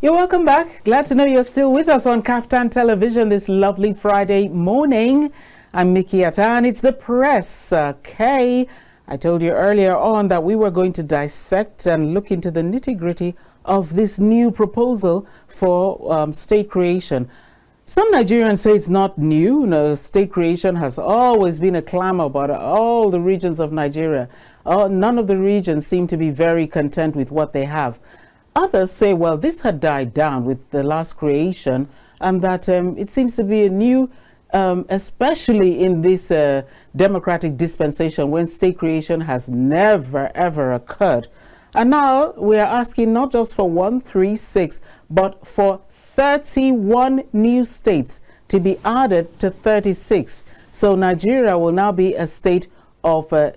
You're welcome back. Glad to know you're still with us on KAFTAN Television this lovely Friday morning. I'm Mikky, Attah, and it's the press. Okay, I told you earlier on that we were going to dissect and look into the nitty-gritty of this new proposal for state creation. Some Nigerians say it's not new. No, state creation has always been a clamor about all the regions of Nigeria. None of the regions seem to be very content with what they have. Others say, well, this had died down with the last creation, and that it seems to be a new, especially in this democratic dispensation when state creation has never, ever occurred. And now we are asking not just for 1, 3, 6, but for 31 new states to be added to 36. So Nigeria will now be a state of a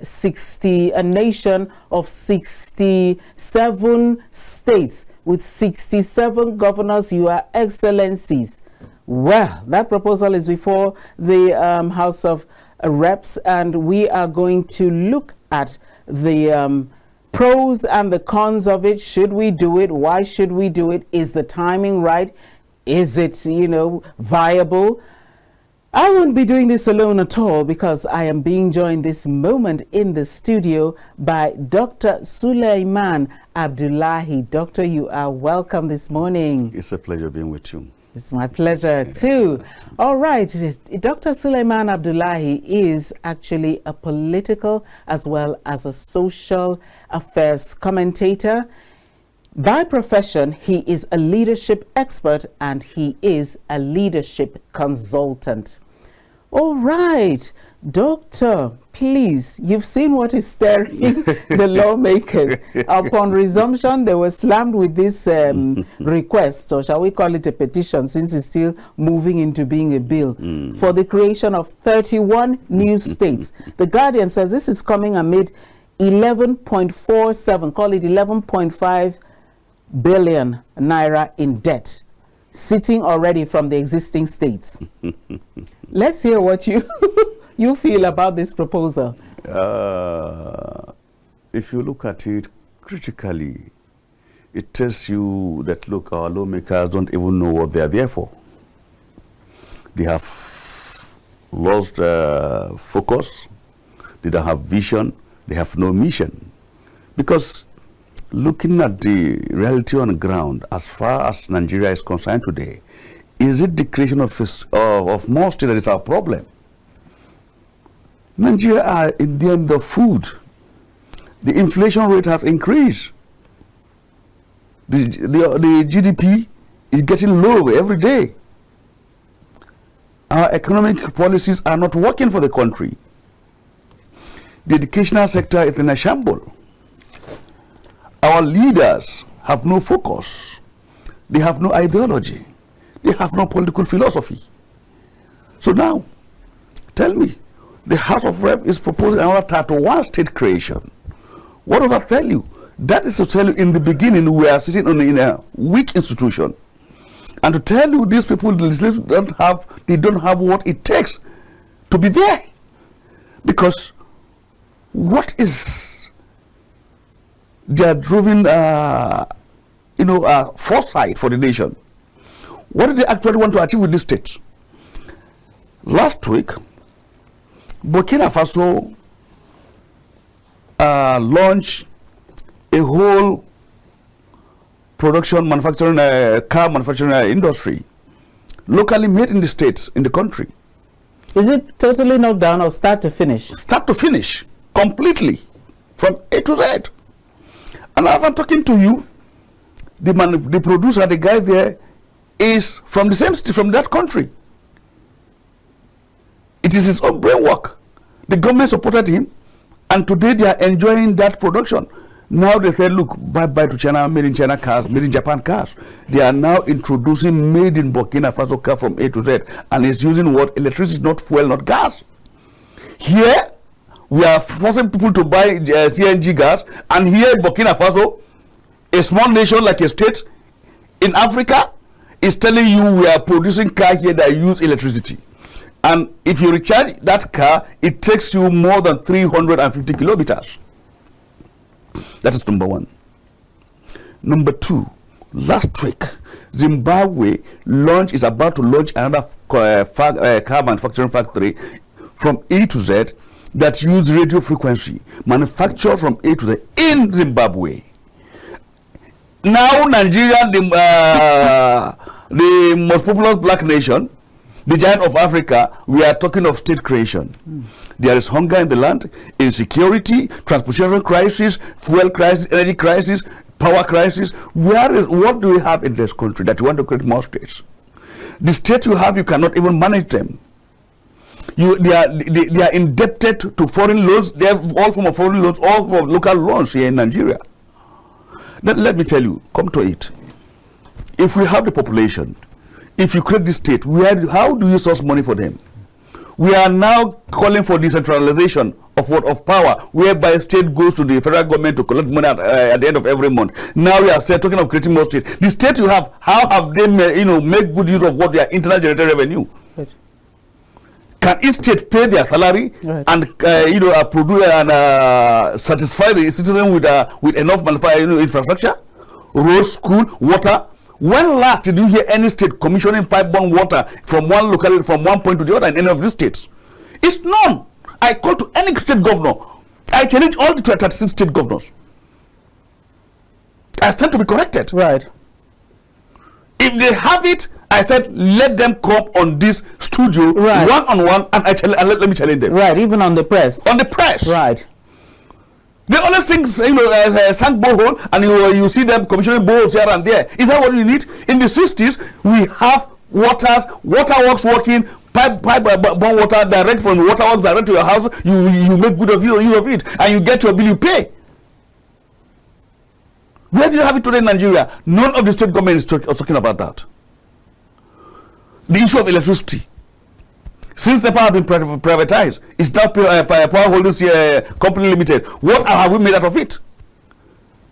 nation of 67 states with 67 governors, Your Excellencies. Well, that proposal is before the House of Reps, and we are going to look at the pros and the cons of it. Should we do it? Why should we do it? Is the timing right? Is it, viable? I won't be doing this alone at all, because I am being joined this moment in the studio by Dr. Sulaiman Abdullahi. Doctor, you are welcome this morning. It's a pleasure being with you. It's my pleasure too. All right, Dr. Sulaiman Abdullahi is actually a political as well as a social affairs commentator. By profession, he is a leadership expert and he is a leadership consultant. All right, Doctor, please, you've seen what is staring the lawmakers. Upon resumption, they were slammed with this request, or shall we call it a petition, since it's still moving into being a bill, for the creation of 31 new states. The Guardian says this is coming amid 11.47, call it 11.5 billion naira in debt, sitting already from the existing states. Let's hear what you feel about this proposal. If you look at it critically, it tells you that, look, our lawmakers don't even know what they are there for. They have lost focus, they don't have vision, they have no mission. Because looking at the reality on the ground, as far as Nigeria is concerned today, is it the creation of more states that is our problem? Nigeria are in the end of food. The inflation rate has increased. The GDP is getting low every day. Our economic policies are not working for the country. The educational sector is in a shambles. Our leaders have no focus. They have no ideology. They have no political philosophy. So now, tell me, the House of Reps is proposing another 31 state creation. What does that tell you? That is to tell you in the beginning we are sitting in a weak institution. And to tell you these people, the legislators don't have what it takes to be there. Because what is their driven foresight for the nation? What do they actually want to achieve with this state? Last week, Burkina Faso launched a whole car manufacturing industry, locally made in the states, in the country. Is it totally knocked down or start to finish? Start to finish, completely, from A to Z. And as I'm talking to you, the producer, the guy there, is from the same city, from that country. It is his own brain work. The government supported him, and today they are enjoying that production. Now they say, look, bye-bye to China, made in China cars, made in Japan cars. They are now introducing made in Burkina Faso car from A to Z, and it's using what? Electricity, not fuel, not gas. Here, we are forcing people to buy CNG gas, and here in Burkina Faso, a small nation like a state in Africa, is telling you we are producing cars here that use electricity. And if you recharge that car, it takes you more than 350 kilometers. That is number one. Number two, last week, Zimbabwe is about to launch another car manufacturing factory from A to Z that use radio frequency, manufactured from A to Z in Zimbabwe. Now Nigeria, the most populous black nation, the giant of Africa, we are talking of state creation. There is hunger in the land, insecurity, transportation crisis, fuel crisis, energy crisis, power crisis. What do we have in this country that you want to create more states? The state you have, you cannot even manage them. They are indebted to foreign loans. They have all form of foreign loans, all from local loans here in Nigeria. Let me tell you, come to it. If we have the population, if you create this state, how do you source money for them? We are now calling for decentralization of power, whereby state goes to the federal government to collect money at the end of every month. Now we are talking of creating more states. The state you have, how have they make good use of what their internal generated revenue? Right. Can each state pay their salary and produce and satisfy the citizen with enough infrastructure, road, school, water? When last did you hear any state commissioning pipe-borne water from one point to the other in any of these states? It's none. I call to any state governor. I challenge all the 36 state governors. I stand to be corrected. Right. If they have it, I said, let them come on this studio one-on-one, and let me challenge them. Right, even on the press. On the press. Right. They only sink, sank borehole, and you see them commissioning boreholes here and there. Is that what you need? In the 60s, we have waterworks working, pipe borne water direct from the waterworks direct to your house. You make good use of it, and you get your bill, you pay. Where do you have it today in Nigeria? None of the state government is talking about that. The issue of electricity. Since the power has been privatized, it's now Power Holdings Company Limited. What have we made out of it?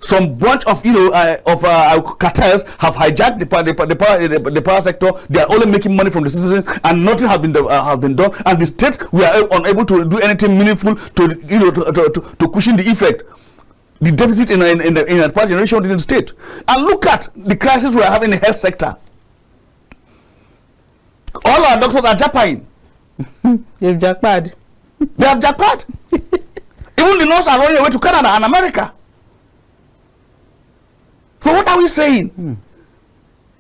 Some bunch of cartels have hijacked the power sector. They are only making money from the citizens, and nothing has been done. And the state, we are unable to do anything meaningful to cushion the effect, the deficit in the power generation in the state. And look at the crisis we are having in the health sector. All our doctors are jackpotting. They've jackpot. They have jackpot. Even the nurses are running away to Canada and America. So what are we saying?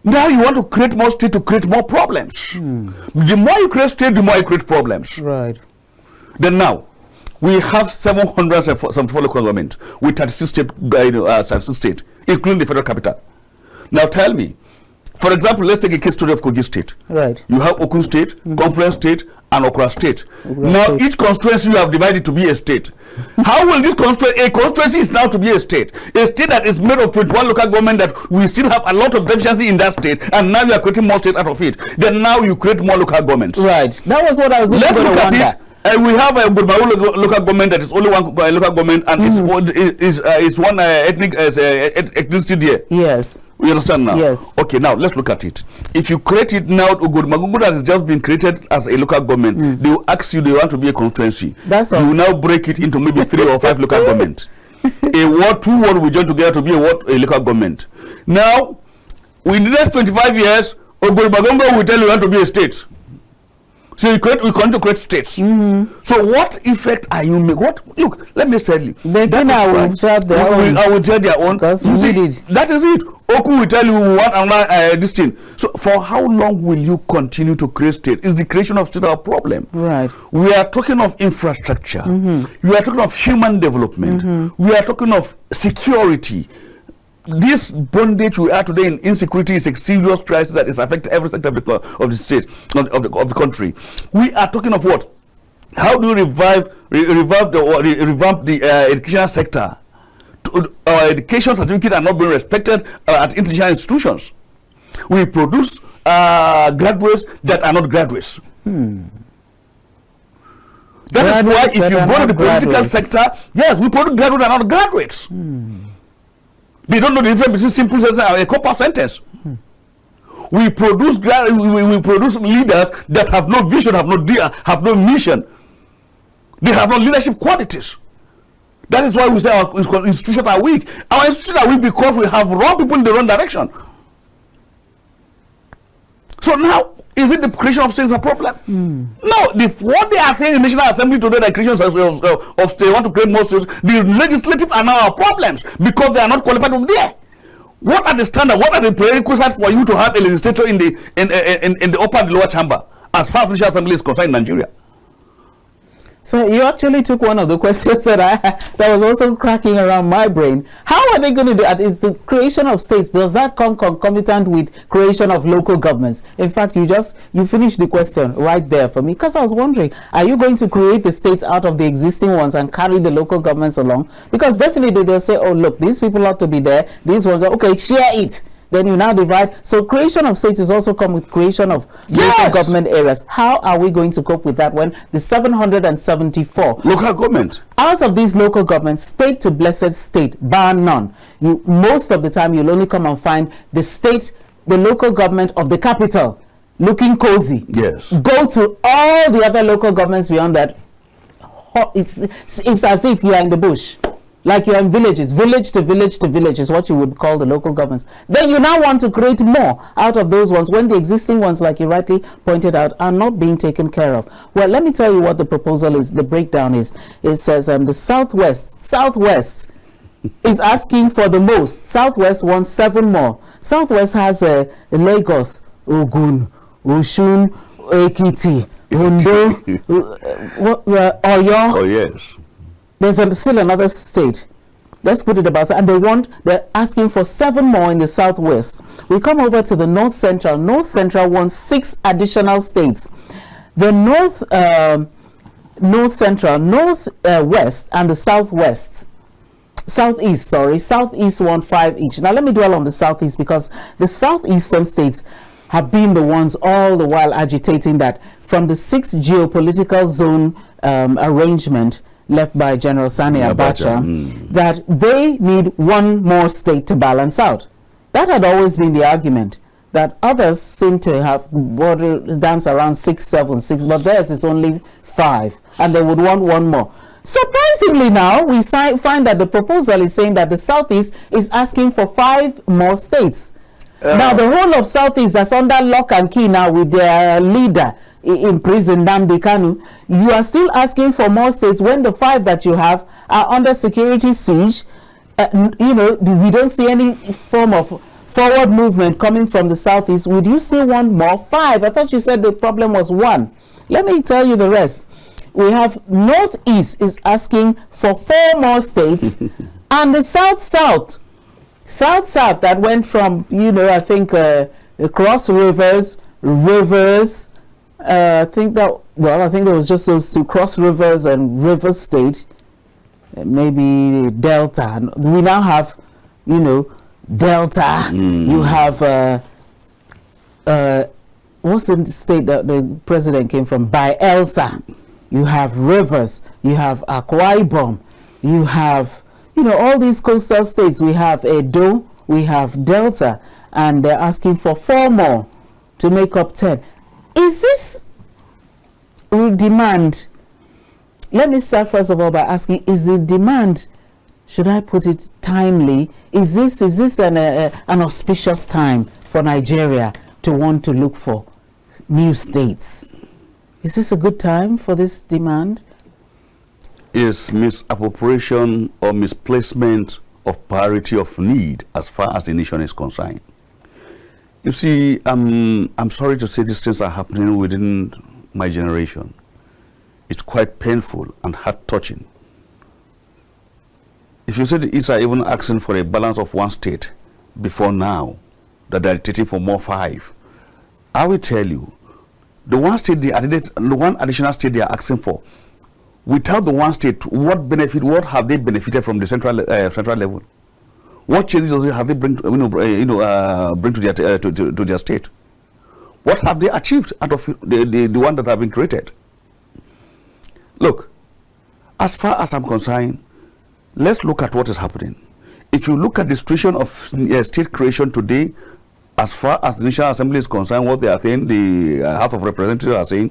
Now you want to create more state to create more problems. The more you create state, the more you create problems. Right. Then now, we have 700 some local government with 36 state, including the federal capital. Now tell me, for example, let's take a case study of Kogi State. Right. You have Okun State, Conference State, and Okra State. Now, each constituency you have divided to be a state. How will this constituency is now to be a state that is made of 21 local government, that we still have a lot of deficiency in that state, and now you are creating more state out of it. Then now you create more local governments. Right. That was what I was looking Let's look at it. We have a local government that is only one local government, and it's one ethnicity there. Yes. You understand now? Yes. Okay, now let's look at it. If you create it now, Magungu has just been created as a local government. They will ask you, they want to be a constituency. That's all. You will now break it into maybe 3 or 5 local governments. A ward, 2 wards will join together to be a local government. Now, in the next 25 years, Magungu will tell you want to be a state. So we continue to create states. So what effect are you making? Look, let me tell you. I will share their own. I will share their own. You see, that is it. Okun will tell you we want another this thing. So for how long will you continue to create state? Is the creation of state our problem? Right. We are talking of infrastructure. We are talking of human development. We are talking of security. This bondage we are today in insecurity is a serious crisis that is affecting every sector of the state, of the country. We are talking of what? How do we revamp the educational sector? Our education certificates are not being respected at international institutions. We produce graduates that are not graduates. That is why if you go to the political sector, yes, we produce graduates that are not graduates. They don't know the difference between simple sentence and a corpus sentence. We produce leaders that have no vision, have no mission. They have no leadership qualities. That is why we say our institutions are weak. Our institutions are weak because we have wrong people in the wrong direction. So now, is it the creation of states a problem? No, what they are saying in the National Assembly today, the creation of states, they want to create more states, the legislative are now our problems because they are not qualified to be there. What are the standards? What are the prerequisites for you to have a legislator in the upper and lower chamber as far as the National Assembly is concerned in Nigeria? So you actually took one of the questions that was also cracking around my brain. How are they going to do that? Is the creation of states, does that come concomitant with creation of local governments? In fact, you finished the question right there for me, because I was wondering, are you going to create the states out of the existing ones and carry the local governments along? Because definitely they'll say, oh look, these people ought to be there, these ones are okay, share it. Then you now divide. So creation of states is also come with creation of local government areas. How are we going to cope with that when the 774 local government out of these local governments, state to blessed state, bar none, most of the time you'll only come and find the local government of the capital looking cozy. Yes. Go to all the other local governments beyond that. It's as if you are in the bush. Like you're in villages, village to village to village is what you would call the local governments. Then you now want to create more out of those ones when the existing ones, like you rightly pointed out, are not being taken care of. Well, let me tell you what the proposal is, the breakdown is. It says the Southwest is asking for the most. Southwest wants 7 more. Southwest has Lagos, Ogun, Osun, Ekiti, Ondo, Oyo. Oh, yes. There's still another state. Let's put it about, and they're asking for 7 more in the Southwest. We come over to the North Central. North Central wants 6 additional states. The North Central, West, and the Southeast want 5 each. Now let me dwell on the Southeast, because the Southeastern states have been the ones all the while agitating that from the 6th geopolitical zone arrangement left by General Sani Abacha, that they need 1 more state to balance out. That had always been the argument, that others seem to have borders dance around 6, 7, 6, but theirs is only 5, and they would want 1 more. Surprisingly now, we find that the proposal is saying that the Southeast is asking for 5 more states. Now the whole of Southeast is under lock and key now with their leader in prison, Nnamdi Kanu. You are still asking for more states when the 5 that you have are under security siege. We don't see any form of forward movement coming from the Southeast. Would you still want more? 5? I thought you said the problem was 1. Let me tell you the rest. We have Northeast is asking for 4 more states, and the South that went from, I think across rivers, I think there was just those 2, Cross Rivers and River State, maybe Delta. We now have, Delta. You have, what's the state that the president came from? Bayelsa. You have Rivers. You have Akwa Ibom. You have, all these coastal states. We have Edo. We have Delta. And they're asking for 4 more to make up 10. Is this demand? Let me start first of all by asking, is the demand, should I put it timely? Is this an auspicious time for Nigeria to want to look for new states? Is this a good time for this demand? Is misappropriation or misplacement of priority of need as far as the nation is concerned. You see, I'm sorry to say these things are happening within my generation. It's quite painful and heart-touching. If you say the East are even asking for a balance of 1 state before now, that they're taking for more 5, I will tell you, the 1 state they added, the 1 additional state they are asking for, without the 1 state, what have they benefited from the central level? What changes have they bring to their state? What have they achieved out of the one that have been created? Look, as far as I'm concerned, let's look at what is happening. If you look at the situation of state creation today, as far as the National Assembly is concerned, what they are saying, the House of Representatives are saying,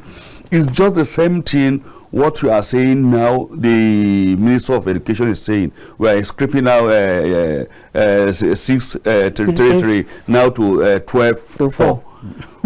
is just the same thing what you are saying now, the Minister of Education is saying. We are scraping now 6 territory now to 12 to 4.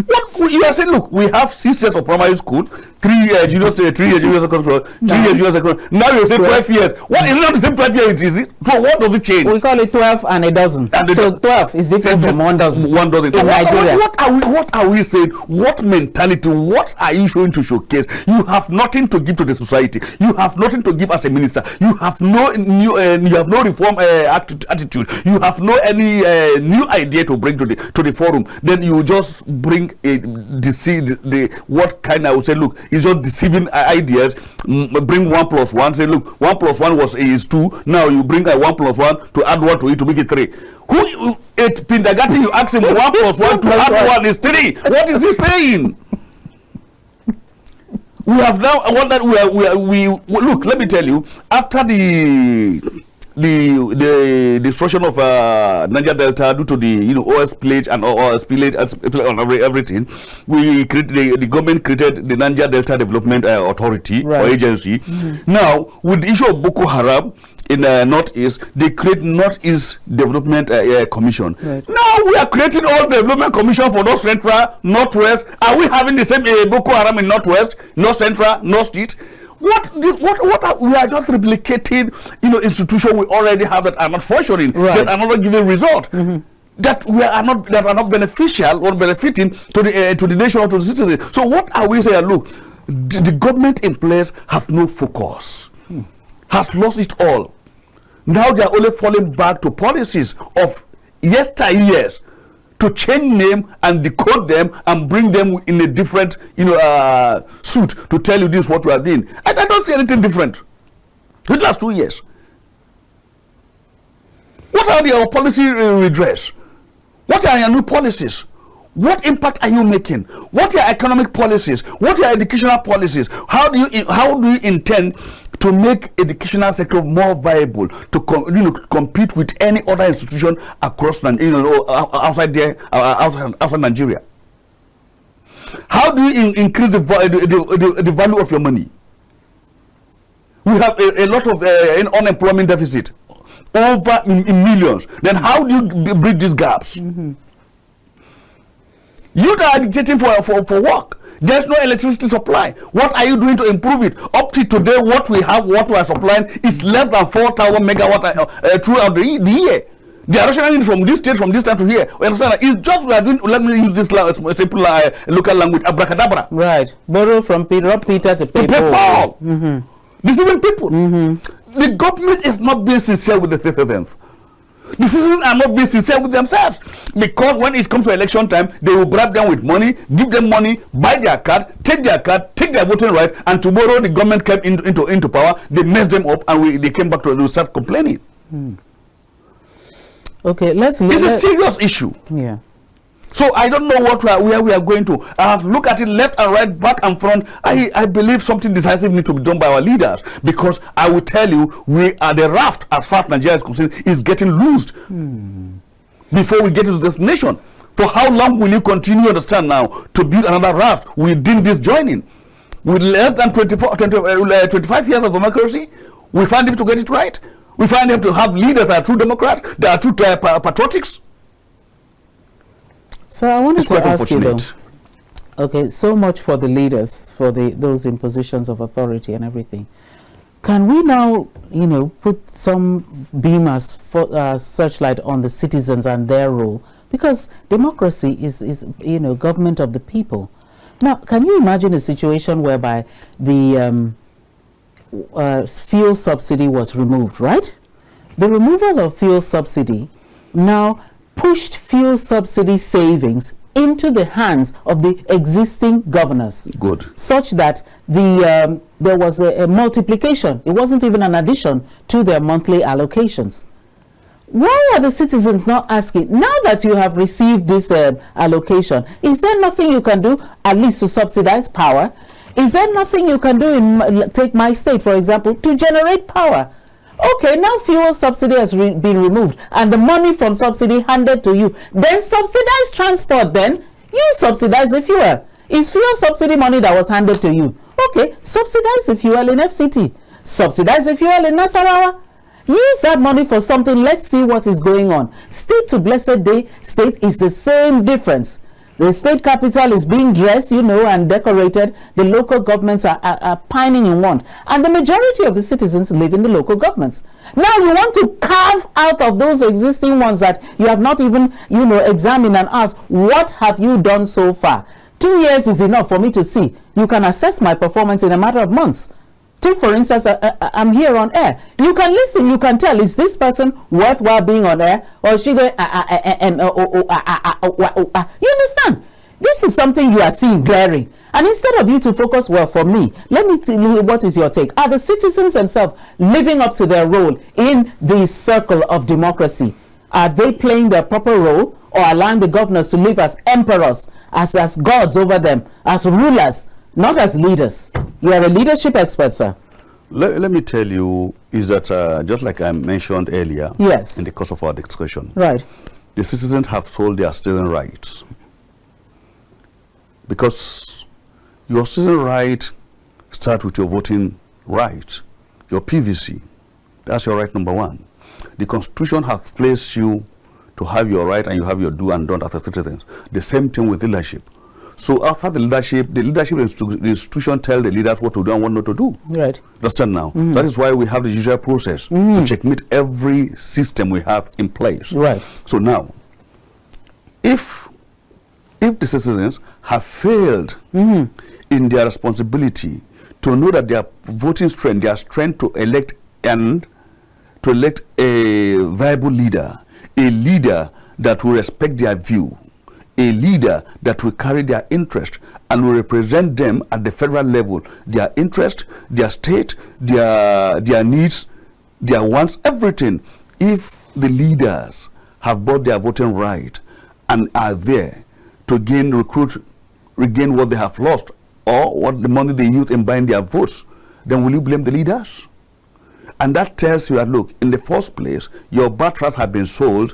What you are saying? Look, we have 6 years of primary school, 3 years junior, 3 years junior secondary, 3 years junior secondary. Now you say 12 years. What is it not the same 12 years? Is it? So what does it change? We call it 12 and a dozen. So 12 is different from 1 dozen. 1 dozen. In Nigeria. What are we saying? What mentality? What are you showing to showcase? You have nothing to give to the society. You have nothing to give as a minister. You have no new, you have no reform attitude. You have no any new idea to bring to the forum. Then you just bring the what kind I would say. Look, it's just deceiving ideas. Bring 1 plus 1. Say, look, 1 plus 1 is 2. Now you bring a 1 plus 1 to add 1 to it to make it 3. Who at kindergarten you ask him 1 plus 1 to add 1 is 3? What is he saying? We have now what that we look. Let me tell you. After the destruction of Niger Delta due to the oil spillage and oil spillage on everything, we created the government created the Niger Delta Development Authority or agency. Now with the issue of Boko Haram in Northeast, they create Northeast Development Commission. Now we are creating all development commission for North Central, Northwest. Are we having the same Boko Haram in Northwest, North Central, Northeast? We are just replicating institutions we already have that are not functioning, that are not giving result, that are not beneficial or benefiting to the nation or to the citizens. So what are we saying? Look, the government in place have no focus, has lost it all. Now they are only falling back to policies of yesteryears, to change name and decode them and bring them in a different suit to tell you this is what we are doing. I don't see anything different. It lasts 2 years. What are your policy redress? What are your new policies? What impact are you making? What are your economic policies? What are your educational policies? How do you intend to make educational sector more viable to compete with any other institution across outside Nigeria? How do you increase the value of your money? We have a lot of unemployment deficit, over in millions. Then how do you bridge these gaps? You are agitating for work. There's no electricity supply. What are you doing to improve it? Up to today, what we are supplying is less than 4,000 megawatt throughout the year. They are rationing from this state, from this time to here. It's just we are doing. Let me use this simple local language, abracadabra. Right. Borrow from Peter to pay Paul. Deceiving people. The government is not being sincere with the citizens. The citizens are not being sincere with themselves, because when it comes to election time, they will bribe them with money, give them money, buy their card, take their voting right, and tomorrow the government came into power, they messed them up, and they came back to start complaining. Okay, it's a serious issue. Yeah. So I don't know where we are going to. I have looked at it left and right, back and front. I believe something decisive needs to be done by our leaders, because I will tell you, we are the raft, as far as Nigeria is concerned, is getting loosed before we get to this nation. For how long will you continue, understand now, to build another raft within this joining? With less than 25 years of democracy, we find it to get it right. We find them to have leaders that are true Democrats, that are true patriotics. So I wanted to ask you though, okay, so much for the leaders, for those in positions of authority and everything. Can we now, put some beam as searchlight on the citizens and their role? Because democracy is government of the people. Now, can you imagine a situation whereby the fuel subsidy was removed, right? The removal of fuel subsidy now pushed fuel subsidy savings into the hands of the existing governors. Good. Such that there was a multiplication. It wasn't even an addition to their monthly allocations. Why are the citizens not asking, now that you have received this allocation, is there nothing you can do at least to subsidize power? Is there nothing you can do take my state, for example, to generate power? Okay, now fuel subsidy has been removed and the money from subsidy handed to you. Then subsidize transport then. You subsidize the fuel. It's fuel subsidy money that was handed to you. Okay, subsidize the fuel in FCT. Subsidize the fuel in Nasarawa. Use that money for something. Let's see what is going on. State to blessed day state is the same difference. The state capital is being dressed, and decorated. The local governments are pining in want. And the majority of the citizens live in the local governments. Now you want to carve out of those existing ones that you have not even, examined and asked, what have you done so far? 2 years is enough for me to see. You can assess my performance in a matter of months. Take, for instance, I'm here on air. You can listen, you can tell, is this person worthwhile being on air? Or is she going, you understand? This is something you are seeing glaring. And instead of you to focus, well, for me, let me tell you, what is your take? Are the citizens themselves living up to their role in the circle of democracy? Are they playing their proper role, or allowing the governors to live as emperors, as gods over them, as rulers, not as leaders? You are a leadership expert, sir. Let me tell you, is that just like I mentioned earlier, yes, in the course of our discussion, right, the citizens have sold their citizen rights. Because your citizen right starts with your voting right, your PVC. That's your right number one. The Constitution has placed you to have your right, and you have your do and don't as a citizen. The same thing with leadership. So after the leadership institution tell the leaders what to do and what not to do. Right. Understand now? So that is why we have the usual process to checkmate every system we have in place. Right. So now, if the citizens have failed in their responsibility to know that their voting strength, their strength to elect a viable leader, a leader that will respect their view, a leader that will carry their interest and will represent them at the federal level, their interest, their state, their needs, their wants, everything. If the leaders have bought their voting right and are there to regain what they have lost, or what the money they use in buying their votes, then will you blame the leaders? And that tells you that, look, in the first place, your birthrights have been sold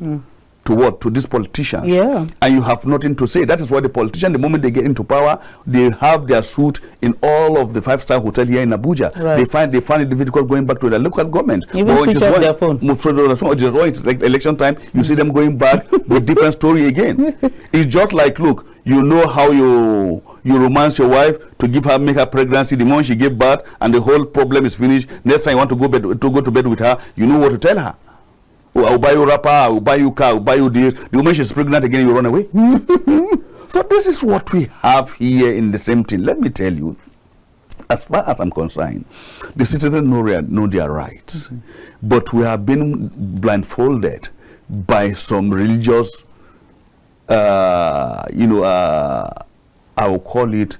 to what? To these politicians. Yeah. And you have nothing to say. That is why the politicians, the moment they get into power, they have their suit in all of the five-star hotels here in Abuja. Right. They find it difficult going back to their local government. Even switch off their phone. It's like election time, you see them going back with different story again. It's just like, look, you know how you romance your wife to make her pregnancy. The moment she gave birth and the whole problem is finished, next time you want to go to bed with her, you know what to tell her. Oh, I'll buy you a wrapper, I'll buy you a car, I'll buy you this. The moment she's pregnant again, you run away. So this is what we have here in the same thing. Let me tell you, as far as I'm concerned, the citizens know their rights. But we have been blindfolded by some religious, I will call it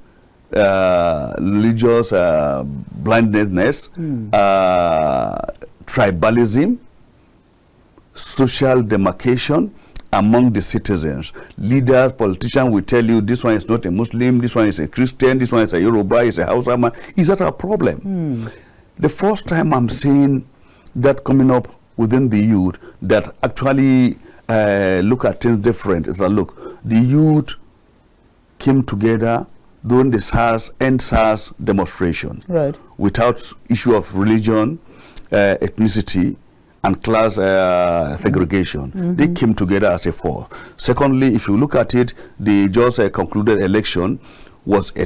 religious blindness, tribalism, social demarcation among the citizens. Leaders, politicians will tell you this one is not a Muslim, this one is a Christian, this one is a Yoruba, is a Hausa man. Is that a problem? The first time I'm seeing that coming up within the youth that actually look at things different is that, look, the youth came together during the SARS demonstration, right, without issue of religion, ethnicity, and class segregation. They came together as a force. Secondly, if you look at it, the just concluded election was a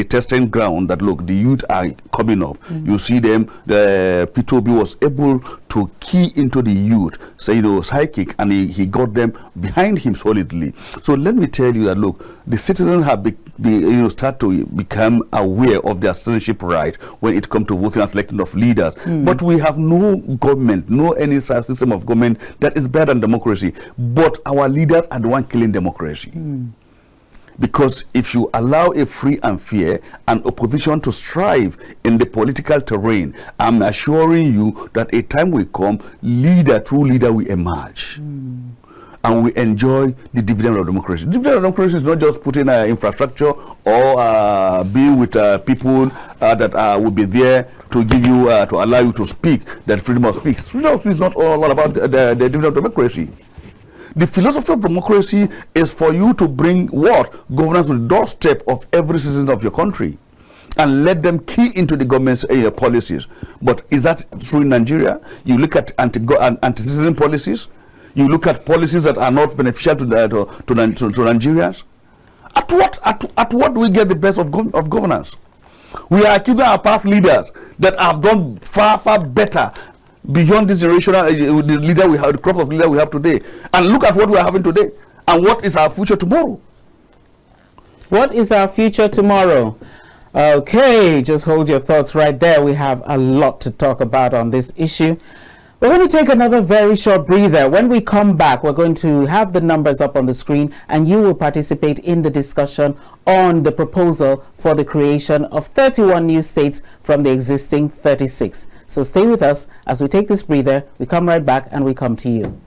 testing ground that, look, the youth are coming up. You see them, the P2B was able to key into the youth, psychic, and he got them behind him solidly. So let me tell you that, look, the citizens have start to become aware of their citizenship right when it comes to voting and selection of leaders. But we have no government, any system of government that is better than democracy. But our leaders are the one killing democracy. Because if you allow a free and fair and opposition to strive in the political terrain, I'm assuring you that a time will come, true leader will emerge. And we enjoy the dividend of democracy. Dividend of democracy is not just putting infrastructure or being with people that will be there to give you, to allow you to speak, that freedom of speech. Freedom of speech is not all about the dividend of democracy. The philosophy of democracy is for you to bring what? Governance to the doorstep of every citizen of your country and let them key into the government's policies. But is that true in Nigeria? You look at anti-citizen policies, You look at policies that are not beneficial to Nigerians. At what do we get the best of governance? We are accusing our past leaders that have done far, far better beyond this generational the leader we have, the crop of leader we have today. And look at what we are having today. And what is our future tomorrow? What is our future tomorrow? Okay, just hold your thoughts right there. We have a lot to talk about on this issue. We're going to take another very short breather. When we come back, we're going to have the numbers up on the screen and you will participate in the discussion on the proposal for the creation of 31 new states from the existing 36. So stay with us as we take this breather. We come right back and we come to you.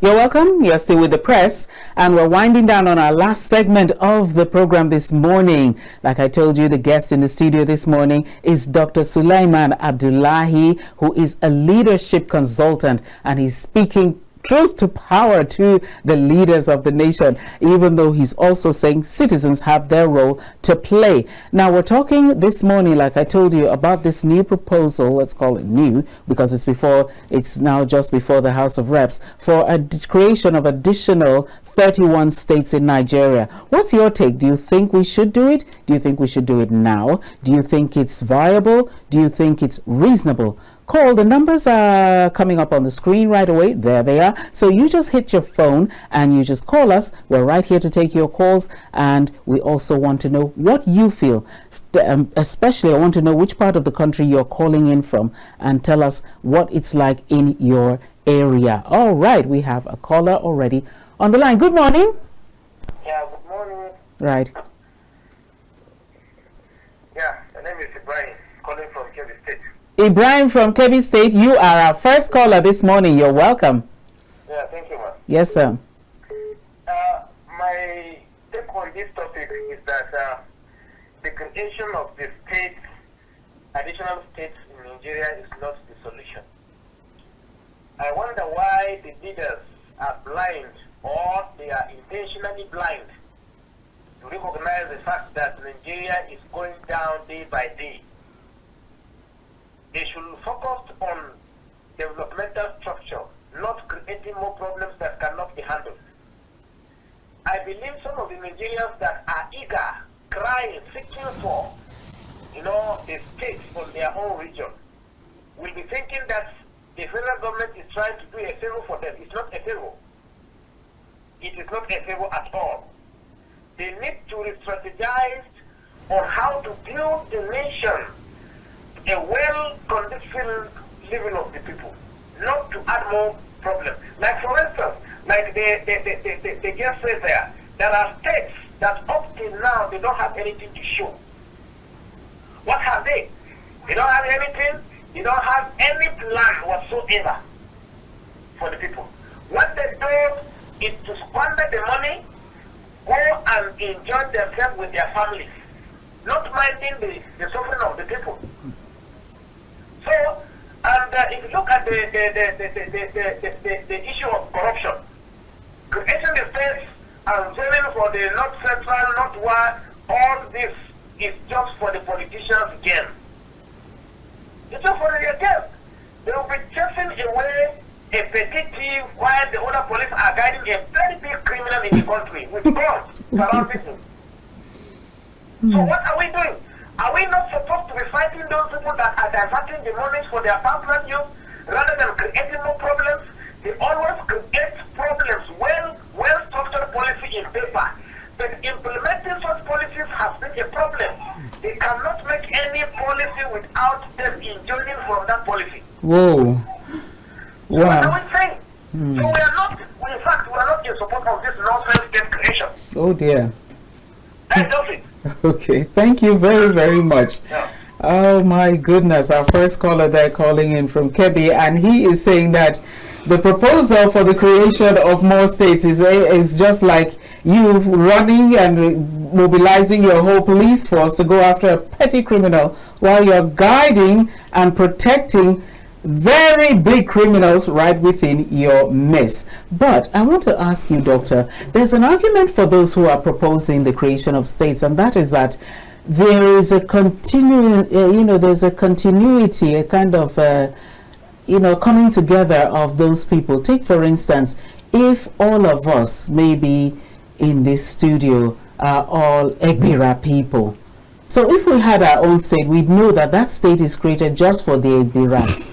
You're welcome. You're still with the press, and we're winding down on our last segment of the program this morning. Like I told you, the guest in the studio this morning is Dr. Sulaiman Abdullahi, who is a leadership consultant, and he's speaking truth to power to the leaders of the nation, even though he's also saying citizens have their role to play. Now, we're talking this morning, like I told you, about this new proposal. Let's call it new because it's now just before the House of Reps, for a creation of additional 31 states in Nigeria. What's your take? Do you think we should do it? Do you think we should do it now? Do you think it's viable? Do you think it's reasonable? Call. The numbers are coming up on the screen right away. There they are. So you just hit your phone and you just call us. We're right here to take your calls, and we also want to know what you feel. Especially, I want to know which part of the country you're calling in from, and tell us what it's like in your area. All right, we have a caller already on the line. Good morning. Yeah, good morning. Right. Yeah, my name is Ibrahim, calling from Kebbi State. Ibrahim from Kebbi State, you are our first caller this morning. You're welcome. Yeah, thank you, ma'am. Yes, sir. My take on this topic is that the creation of the states, additional states in Nigeria is not the solution. I wonder why the leaders are blind, or they are intentionally blind, to recognize the fact that Nigeria is going down day by day. They should focus on developmental structure, not creating more problems that cannot be handled. I believe some of the Nigerians that are eager, crying, seeking for, a state from their own region, will be thinking that the federal government is trying to do a favor for them. It's not a favor. It is not a favor at all. They need to re-strategize on how to build the nation a well-conditioned living of the people, not to add more problems. Like, for instance, like the guest says there are states that up till now they don't have anything to show. What have they? They don't have anything. They don't have any plan whatsoever for the people. What they do is to squander the money, go and enjoy themselves with their families, not minding the suffering of the people. So, and if you look at the issue of corruption, creating the states and selling for the North Central, North West, all this is just for the politicians' gain. It's just for their gain. They will be chasing away a petitive while the other police are guiding a very big criminal in the country with guns surrounding him. So what are we doing? Are we not supposed to be fighting those people that are diverting the monies for their personal use rather than creating more problems? They always create problems, well-structured policy in paper. But implementing such policies has been a problem. They cannot make any policy without them enjoying from that policy. Whoa. Wow. So what are we saying? So we are not, in fact, we are not in support of this nonsense state creation. Oh dear. That's just it. Okay, thank you very, very much. Yeah. Oh my goodness, our first caller there calling in from Kebbi, and he is saying that the proposal for the creation of more states is just like you running and mobilizing your whole police force to go after a petty criminal while you're guiding and protecting very big criminals right within your midst. But I want to ask you, Doctor, there's an argument for those who are proposing the creation of states, and that is that there is a there's a continuity, a kind of coming together of those people. Take, for instance, if all of us maybe in this studio are all Egbira people. So if we had our own state, we'd know that that state is created just for the Egbiras.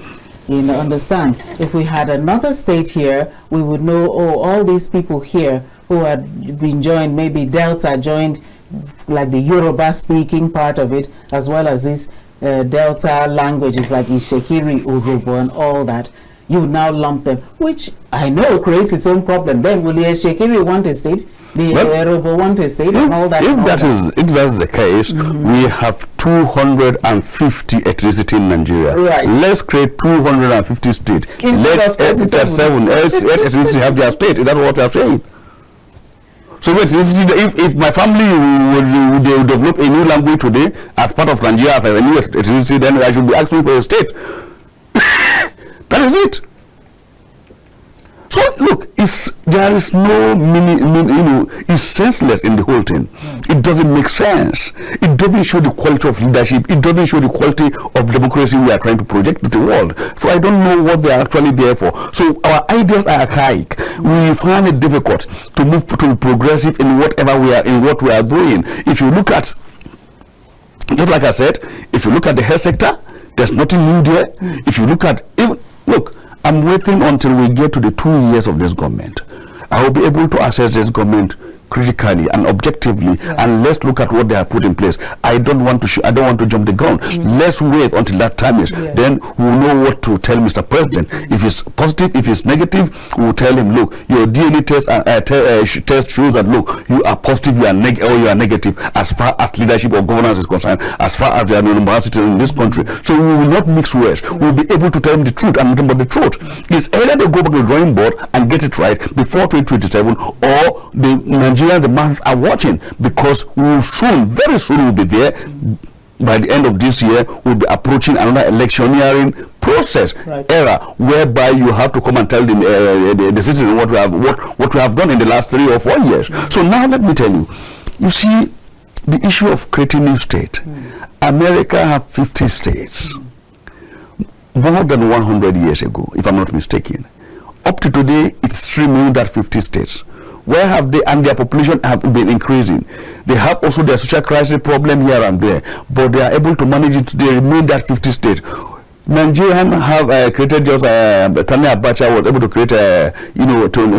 Understand? If we had another state here, we would know, oh, all these people here who had been joined, maybe Delta joined like the Yoruba speaking part of it, as well as these Delta languages like Ishekiri, Urobo and all that. You now lump them, which I know creates its own problem. Then will the Ishekiri want a state? The Yoruba want a state and all that? If that's the case, we have 250 ethnicities in Nigeria. Right. Let's create 250 states. Let 37 ethnicities have their state. That's what I'm saying. So if my family would develop a new language today as part of Nigeria, as a new ethnicity, then I should be asking for a state. That is it. So look, there is no it's senseless in the whole thing. It doesn't make sense. It doesn't show the quality of leadership. It doesn't show the quality of democracy we are trying to project to the world. So I don't know what they are actually there for. So our ideas are archaic. We find it difficult to move to the progressive in whatever what we are doing. If you look at, just like I said, if you look at the health sector, there's nothing new there. If you look at I'm waiting until we get to the 2 years of this government. I will be able to assess this government critically and objectively, and let's look at what they have put in place. I don't want to jump the gun. Let's wait until that time is. Then we'll know what to tell Mr. President. If it's positive, if it's negative, we'll tell him, look, your DNA test shows that, look, you are positive, you are negative as far as leadership or governance is concerned, as far as there are universities in this country. So we will not mix words. We'll be able to tell him the truth and nothing but the truth. It's either they go back to the drawing board and get it right before 2027, or the Nigerians, the masses are watching, because we will soon, very soon, we'll be there. By the end of this year, we'll be approaching another electioneering process era, whereby you have to come and tell the citizens what we have done in the last 3 or 4 years. So now let me tell you, you see, the issue of creating new state. America have 50 states, more than 100 years ago, if I'm not mistaken. Up to today, it's remained at 50 states. Where have they, and their population have been increasing. They have also their social crisis problem here and there, but they are able to manage it. They remain at 50 states. Nigerians have created just Tani Abacha was able to create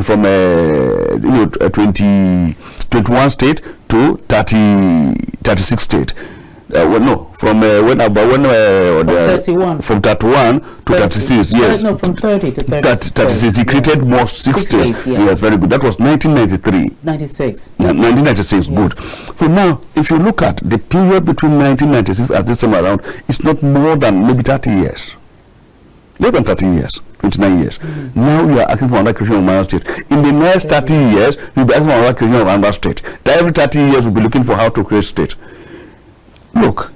from 21 states to 36 states. From 31 from 31 to 36. Yes, no, from 30 to 36. He created more 6 states. Yes, very good. That was 1993. 96. 1996. Yes. Good. So now, if you look at the period between 1996 and this time around, it's not more than maybe 30 years. Less than 30 years, 29 years. Now you are asking for another creation of another state. In the next 30 years, you'll be asking for another creation of another state. Every 30 years, we'll be looking for how to create state. Look,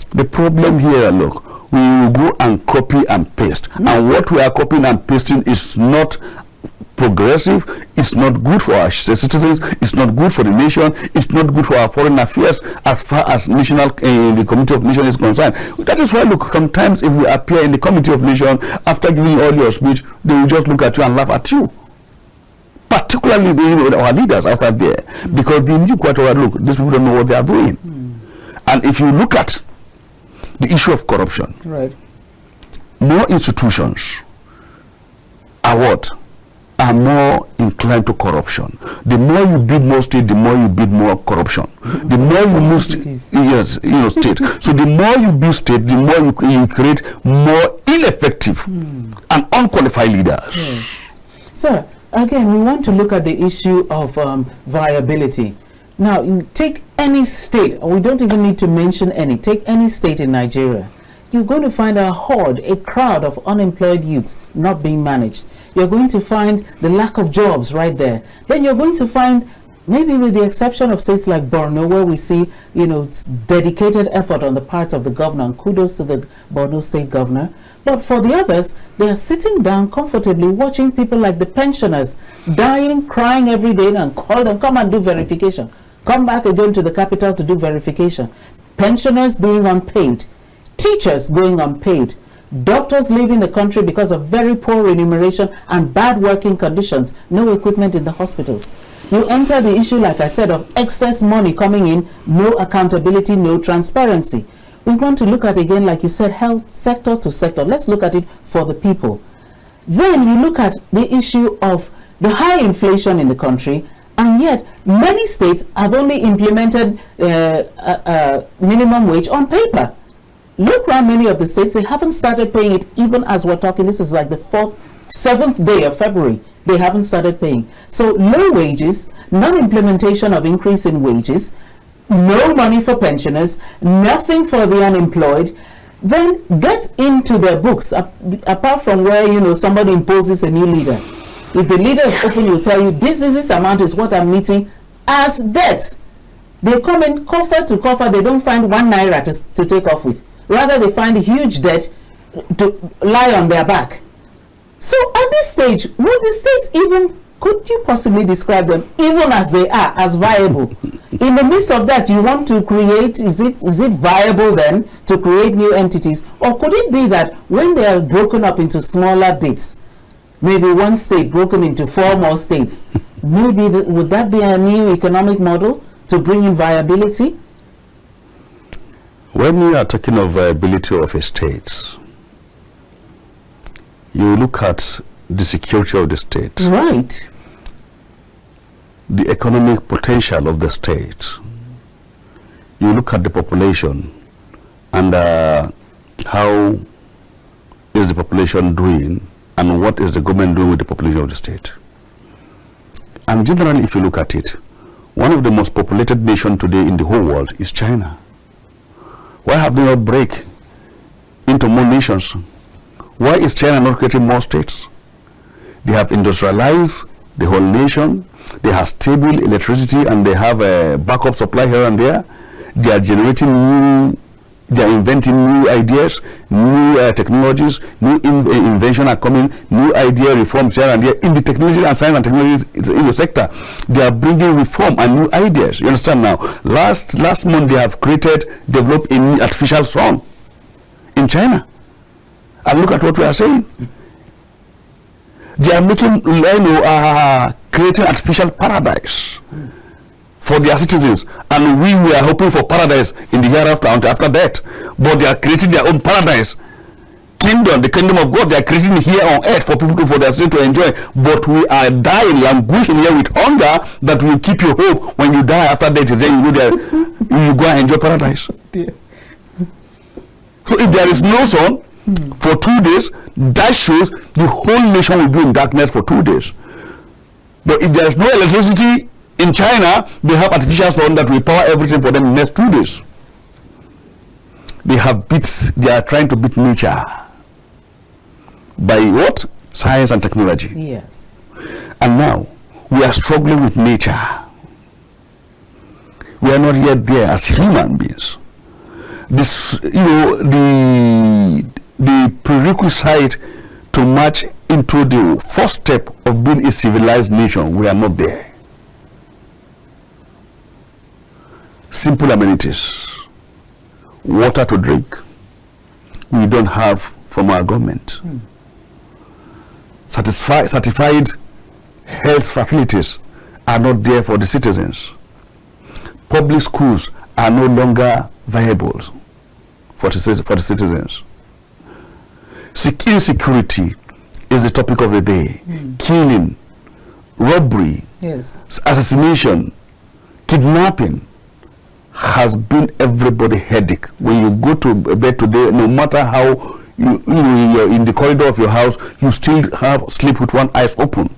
the problem here, look, we will go and copy and paste. And what we are copying and pasting is not progressive, it's not good for our citizens, it's not good for the nation, it's not good for our foreign affairs as far as the Committee of Nations is concerned. That is why, look, sometimes if we appear in the Committee of Nations, after giving all your speech, they will just look at you and laugh at you. Particularly our leaders after there, because we knew quite well, look, these people don't know what they are doing. And if you look at the issue of corruption, more institutions are more inclined to corruption. The more you build more state, the more you build more corruption. The more you move state. So the more you build state, the more you create more ineffective and unqualified leaders. Yes. Sir, again, we want to look at the issue of viability. Now, you take any state, we don't even need to mention any, take any state in Nigeria, you're going to find a horde, a crowd of unemployed youths not being managed. You're going to find the lack of jobs right there. Then you're going to find, maybe with the exception of states like Borno, where we see, dedicated effort on the part of the governor, and kudos to the Borno state governor. But for the others, they are sitting down comfortably watching people like the pensioners dying, crying every day, and call them, come and do verification. Come back again to the capital to do verification. Pensioners being unpaid. Teachers going unpaid. Doctors leaving the country because of very poor remuneration and bad working conditions. No equipment in the hospitals. You enter the issue, like I said, of excess money coming in, no accountability, no transparency. We want to look at, again, like you said, health sector to sector. Let's look at it for the people. Then you look at the issue of the high inflation in the country, and yet many states have only implemented minimum wage on paper. Look around many of the states, they haven't started paying it even as we're talking. This is like the 7th day of February. They haven't started paying. So low wages, non-implementation of increase in wages, no money for pensioners, nothing for the unemployed. Then get into their books, apart from where, somebody imposes a new leader. If the leader is open, he'll tell you, this amount is what I'm meeting as debt. They come in coffer to coffer, they don't find 1 naira to take off with. Rather, they find a huge debt to lie on their back. So at this stage, would the states even, could you possibly describe them, even as they are, as viable? In the midst of that, you want to create, is it viable then to create new entities? Or could it be that when they are broken up into smaller bits, maybe one state broken into 4 more states, maybe would that be a new economic model to bring in viability? When we are talking of viability of a state, you look at the security of the state. Right. The economic potential of the state. You look at the population and how is the population doing and what is the government doing with the population of the state. And generally, if you look at it, one of the most populated nations today in the whole world is China. Why have they not break into more nations? Why is China not creating more states? They have industrialized the whole nation. They have stable electricity and they have a backup supply here and there. They are generating they are inventing new ideas, new technologies, new invention are coming, new idea reforms here and there in the technology and science and technology in the sector. They are bringing reform and new ideas. You understand now? Last month they have developed a new artificial sun in China. And look at what we are saying. They are making, creating artificial paradise for their citizens, and we are hoping for paradise in the hereafter and after death. But they are creating their own paradise, the kingdom of God. They are creating here on earth for people for their citizens to enjoy. But we are dying, languishing here with hunger that will keep you hope when you die after death. Then you go and enjoy paradise. Dear. So if there is no sun for 2 days, that shows the whole nation will be in darkness for 2 days. But if there is no electricity in China, they have artificial sun that will power everything for them in the next 2 days. They are trying to beat nature by what? Science and technology. Yes. And now we are struggling with nature. We are not yet there as human beings. This, the prerequisite to march into the first step of being a civilized nation, we are not there. Simple amenities, water to drink, we don't have from our government. Certified health facilities are not there for the citizens. Public schools are no longer viable for the citizens. Insecurity is the topic of the day. Killing, robbery, assassination, kidnapping has been everybody's headache. When you go to bed today, no matter how you're in the corridor of your house, you still sleep with one eye open.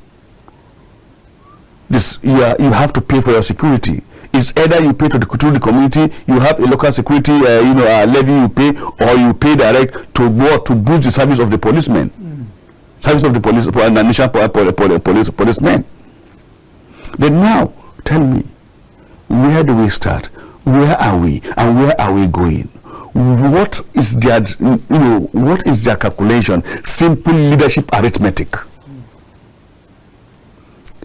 You have to pay for your security. It's either you pay to the community, you have a local security, levy you pay, or you pay direct to boost the service of the policemen, service of the police, and the national policemen. Then now, tell me, where do we start? Where are we, and where are we going? What is their, what is their calculation? Simple leadership arithmetic.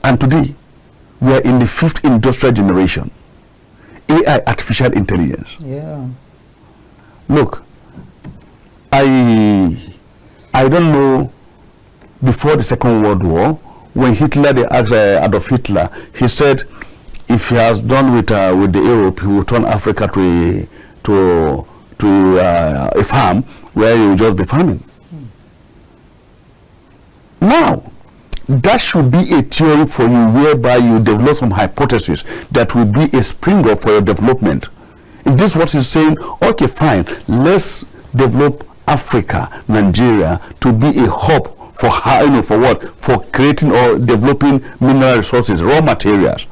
And today, we are in the 5th industrial generation. AI, artificial intelligence. Yeah. Look, I don't know, before the Second World War, when Hitler, they asked Adolf Hitler, he said, if he has done with the Europe, he will turn Africa to a farm where you will just be farming. Now, that should be a theory for you whereby you develop some hypothesis that will be a spring up for your development. If this is what he's saying, okay, fine, let's develop Africa, Nigeria, to be a hub for for what? For creating or developing mineral resources, raw materials,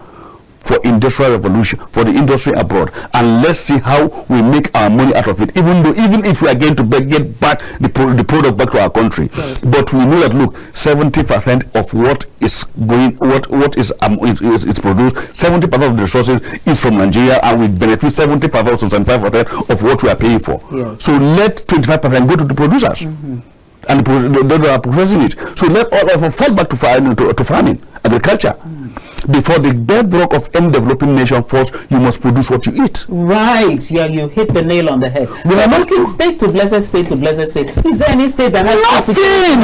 for industrial revolution, for the industry abroad, and let's see how we make our money out of it, even if we are going to get back the product back to our country. Right. But we know that, look, 70% of what is going, what is produced, 70% of the resources is from Nigeria, and we benefit 70% or 75% of what we are paying for. Yes. So let 25% go to the producers. And they are processing it. So let all of us fall back to farming, agriculture. Before the bedrock of any developing nation falls, you must produce what you eat. Right. Yeah, you hit the nail on the head. We are looking state to blessed state to blessed state. Is there any state that has nothing?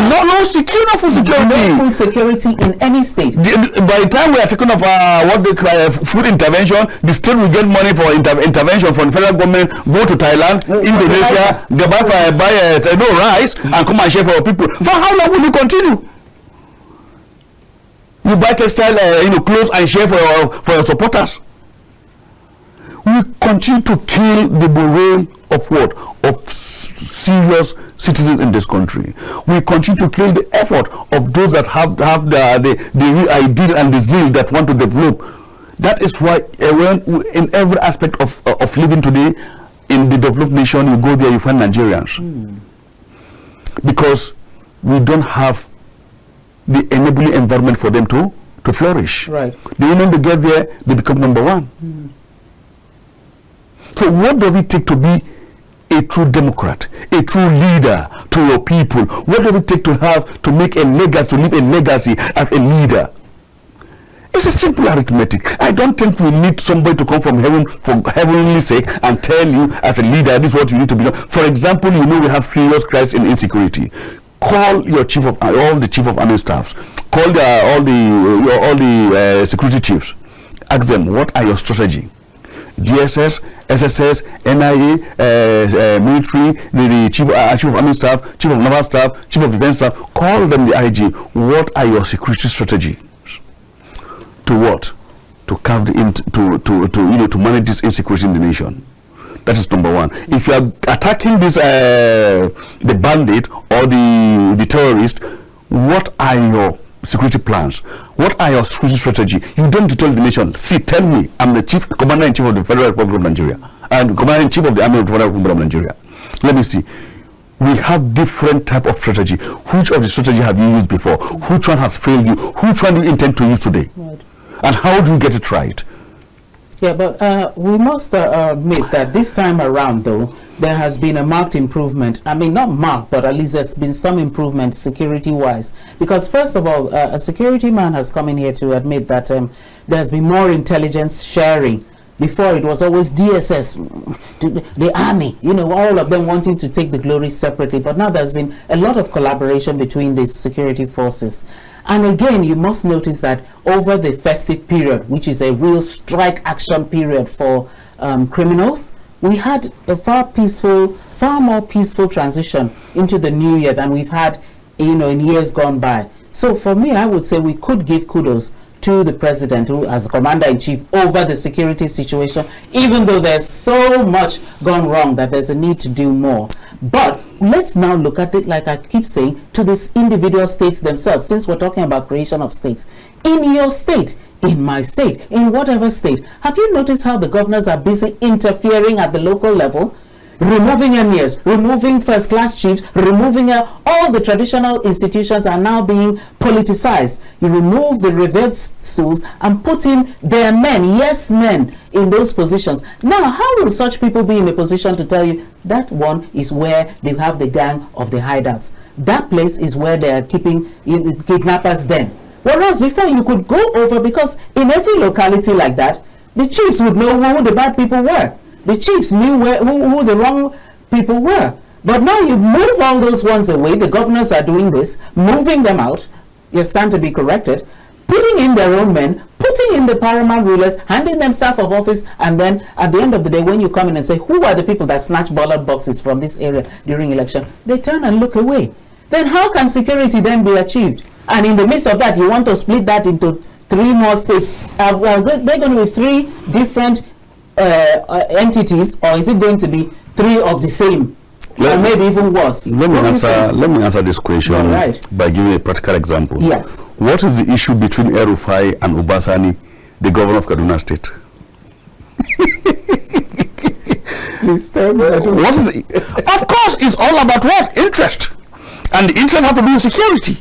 No food security. No food security in any state. By the time we are talking of what they call food intervention, the state will get money for intervention from the federal government. Go to Thailand, Indonesia, they buy rice and come and share for our people. For how long will you continue? You buy textile, clothes and share for your supporters. We continue to kill the morale of what? Of serious citizens in this country. We continue to kill the effort of those that have the real ideal and the zeal that want to develop. That is why in every aspect of living today, in the developed nation, you go there, you find Nigerians. Because we don't have the enabling environment for them to flourish. Right. The moment they get there, they become number one. So what does it take to be a true democrat, a true leader to your people? What does it take to make a legacy, to leave a legacy as a leader? It's a simple arithmetic. I don't think we need somebody to come from heaven for heavenly sake and tell you as a leader, this is what you need to be. For example, we have serious crisis in insecurity. Call your all the chief of army staffs. Call all the security chiefs. Ask them, what are your strategy? DSS, SSS, NIA, military, the chief of army staff, chief of naval staff, chief of defense staff. Call them the IG. What are your security strategies? To what? To carve to manage this insecurity in the nation. That is number one. If you are attacking this the bandit or the terrorist, what are your security plans? What are your security strategy? You don't tell the nation. See, tell me, I'm the commander-in-chief of the Federal Republic of Nigeria and commander-in-chief of the Army of the Federal Republic of Nigeria. Let me see. We have different type of strategy. Which of the strategy have you used before? Which one has failed you? Which one do you intend to use today? Right. And how do you get it right? Yeah, but we must admit that this time around, though, there has been a marked improvement. I mean, not marked, but at least there's been some improvement security-wise. Because, first of all, a security man has come in here to admit that there's been more intelligence sharing. Before, it was always DSS, the army, all of them wanting to take the glory separately. But now there's been a lot of collaboration between these security forces. And again, you must notice that over the festive period, which is a real strike action period for criminals, we had a far more peaceful transition into the new year than we've had, in years gone by. So for me, I would say we could give kudos to the president, who, as commander-in-chief, over the security situation, even though there's so much gone wrong that there's a need to do more. But let's now look at it, like I keep saying, to these individual states themselves, since we're talking about creation of states. In your state, in my state, in whatever state. Have you noticed how the governors are busy interfering at the local level? Removing emirs, removing first-class chiefs, removing all the traditional institutions are now being politicized. You remove the revered stools and put in their men, yes men, in those positions. Now, how will such people be in a position to tell you that one is where they have the gang of the hideouts? That place is where they are keeping kidnappers then. Whereas before you could go over, because in every locality like that, the chiefs would know who the bad people were. The chiefs knew who the wrong people were. But now you move all those ones away. The governors are doing this, moving them out. You stand to be corrected. Putting in their own men, putting in the paramount rulers, handing them staff of office, and then at the end of the day, when you come in and say, who are the people that snatch ballot boxes from this area during election? They turn and look away. Then how can security then be achieved? And in the midst of that, you want to split that into 3 more states. Well, they're going to be 3 different entities, or is it going to be 3 of the same, or maybe even worse? Let me answer this question by giving a practical example. Yes. What is the issue between El-Rufai and Obasani, the governor of Kaduna State? Please tell me. What is it? Of course, it's all about what? Interest. And the interest has to do with security.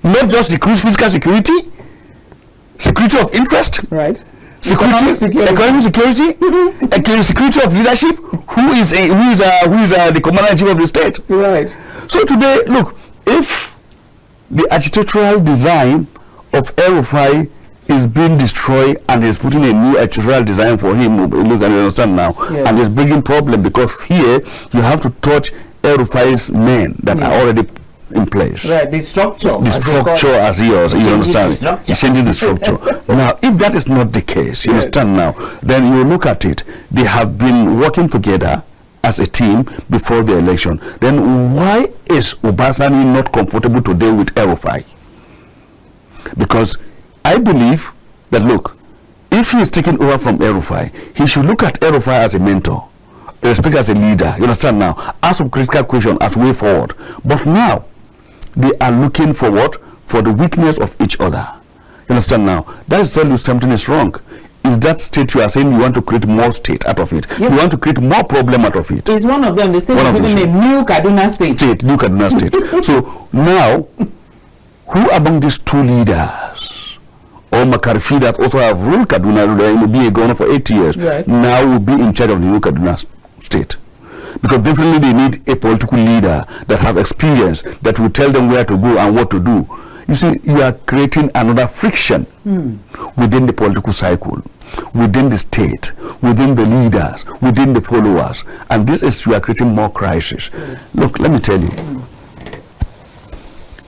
Not just physical security, security of interest. Right. Security, economic security, security of leadership. Who is the commander-in-chief of the state? Right. So today, look, if the architectural design of El-Rufai is being destroyed and he's putting a new architectural design for him, look, and you understand now, and it's bringing problem because here you have to touch El-Rufai's men that are already in place. Right, the structure. The structure as yours, you understand? It's changing the structure. Now, if that is not the case, you understand now, then you look at it. They have been working together as a team before the election. Then why is Obasani not comfortable today with El-Rufai? Because I believe that, look, if he is taking over from El-Rufai, he should look at El-Rufai as a mentor, respect as a leader. You understand now? Ask some critical questions as way forward. But now, they are looking for what? For the weakness of each other. You understand now? That is telling you something is wrong. Is that state you are saying you want to create more state out of it? Yep. You want to create more problem out of it? It's one of them. The state is even a new Kaduna state. New Kaduna state. So now, who among these 2 leaders, or Makarfi that also have ruled Kaduna, will be a governor for 8 years, now will be in charge of the new Kaduna state? Because definitely they need a political leader that have experience, that will tell them where to go and what to do. You see, you are creating another friction within the political cycle, within the state, within the leaders, within the followers. And this is, you are creating more crisis. Look, let me tell you.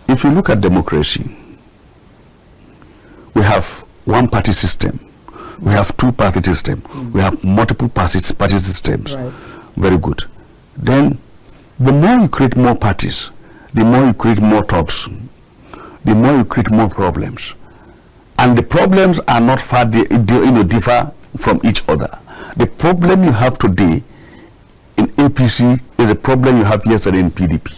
If you look at democracy, we have one-party system. We have two-party system. We have multiple party systems. Right. Very good. Then, the more you create more parties, the more you create more talks, the more you create more problems. And the problems are not far, differ from each other. The problem you have today in APC is a problem you have yesterday in PDP.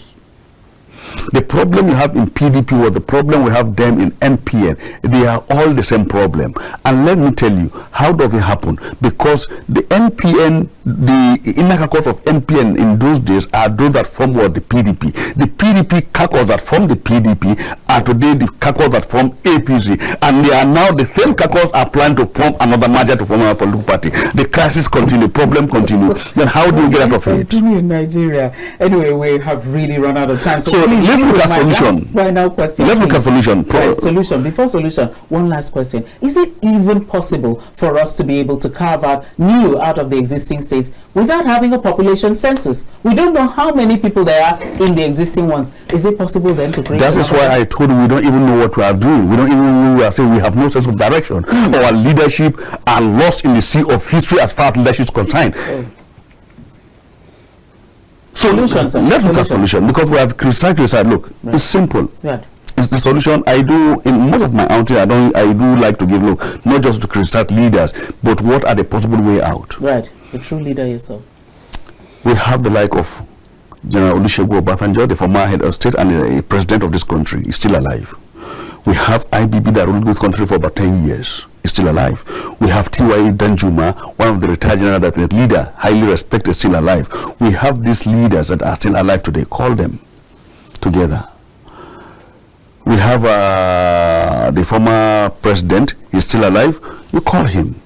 The problem you have in PDP was the problem we have them in NPN. They are all the same problem. And let me tell you, how does it happen? Because the NPN, the inner caucus of NPN in those days are those that form what the PDP. The PDP caucus that form the PDP are today the caucus that form APC. And they are now the same caucus are planning to form another merger to form a political party. The crisis continue, the problem continue. Then how do you get out of it? Continue in Nigeria. Anyway, we have really run out of time. So please, let's look at solution. Final question. Let's look at solution. Right, solution. Before solution, one last question. Is it even possible for us to be able to carve out new out of the existing states without having a population census? We don't know how many people there are in the existing ones. Is it possible then to create? That is why I told you we don't even know what we are doing. We don't even know what we are saying. We have no sense of direction. Our leadership are lost in the sea of history as far as leadership is concerned. Solution, sir. Let's look at solution, because we have criticized. Look, it's simple. Right. It's the solution. I do in most of my outing. I do like to give look, not just to criticize leaders, but what are the possible way out. Right. The true leader yourself. We have the like of General Olusegun Obasanjo, the former head of state and the president of this country, is still alive. We have IBB that ruled this country for about 10 years. is still alive. We have T.Y. Danjuma, one of the retired general that the leader highly respected, is still alive. We have these leaders that are still alive today. Call them together. We have the former president, he's still alive. You call him.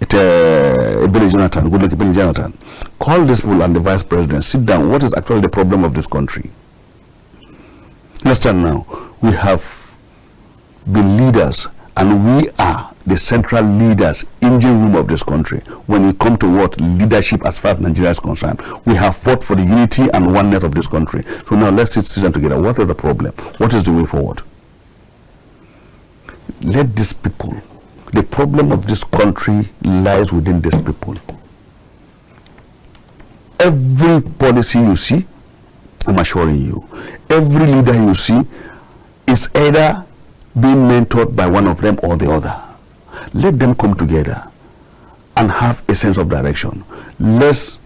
Billy Jonathan, good luck, Billy Jonathan. Call these people and the vice president. Sit down. What is actually the problem of this country? Understand now. We have been leaders, and we are the central leaders, engine room of this country. When we come to what leadership as far as Nigeria is concerned, we have fought for the unity and oneness of this country. So now let's sit down together. What is the problem? What is the way forward? Let these people, the problem of this country lies within these people. Every policy you see, I'm assuring you, every leader you see is either being mentored by one of them or the other. Let them come together and have a sense of direction. Let's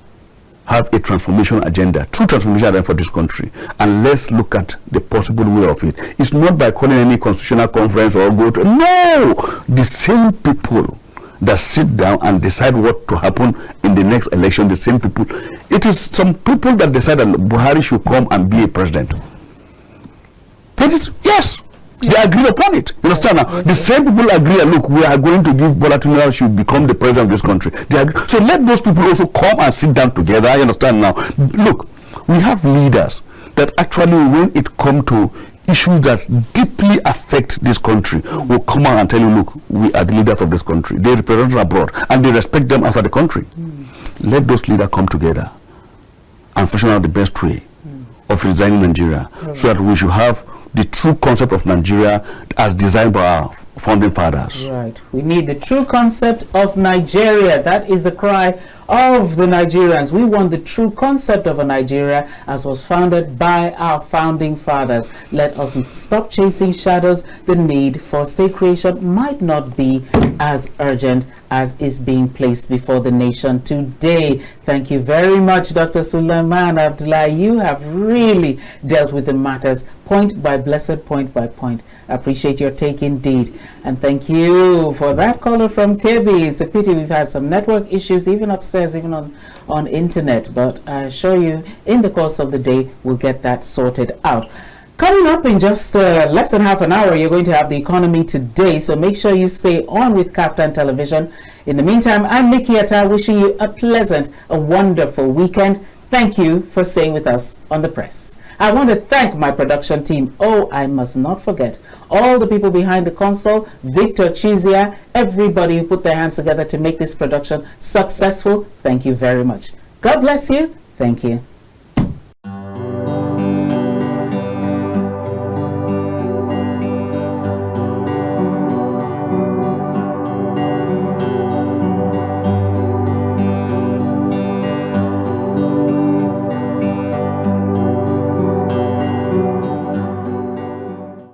have a transformation agenda, true transformation agenda for this country, and let's look at the possible way of it. It's not by calling any constitutional conference or go to, no, the same people that sit down and decide what to happen in the next election, the same people. It is some people that decide that Buhari should come and be a president. That is, yes, they agree upon it. You understand now? The same people agree, look, we are going to give Bola Tinubu should become the president of this country. They agree. So let those people also come and sit down together. You understand now? Look, we have leaders that actually, when it comes to issues that deeply affect this country, will come out and tell you, look, we are the leaders of this country. They represent abroad and they respect them outside the country. Let those leaders come together and fashion out the best way of designing Nigeria, so that we should have the true concept of Nigeria as designed by our founding fathers. Right. We need the true concept of Nigeria. That is the cry of the Nigerians. We want the true concept of a Nigeria as was founded by our founding fathers. Let us stop chasing shadows. The need for state creation might not be as urgent as is being placed before the nation today. Thank you very much, Dr. Sulaiman. Abdullahi, you have really dealt with the matters point by point. I appreciate your take indeed. And thank you for that caller from Kebbi. It's a pity we've had some network issues, even upstairs, even on internet. But I assure you, in the course of the day, we'll get that sorted out. Coming up in just less than half an hour, you're going to have the economy today. So make sure you stay on with KAFTAN Television. In the meantime, I'm Mikky Attah, wishing you a pleasant, a wonderful weekend. Thank you for staying with us on The Press. I want to thank my production team. Oh, I must not forget all the people behind the console, Victor Chizia, everybody who put their hands together to make this production successful. Thank you very much. God bless you. Thank you.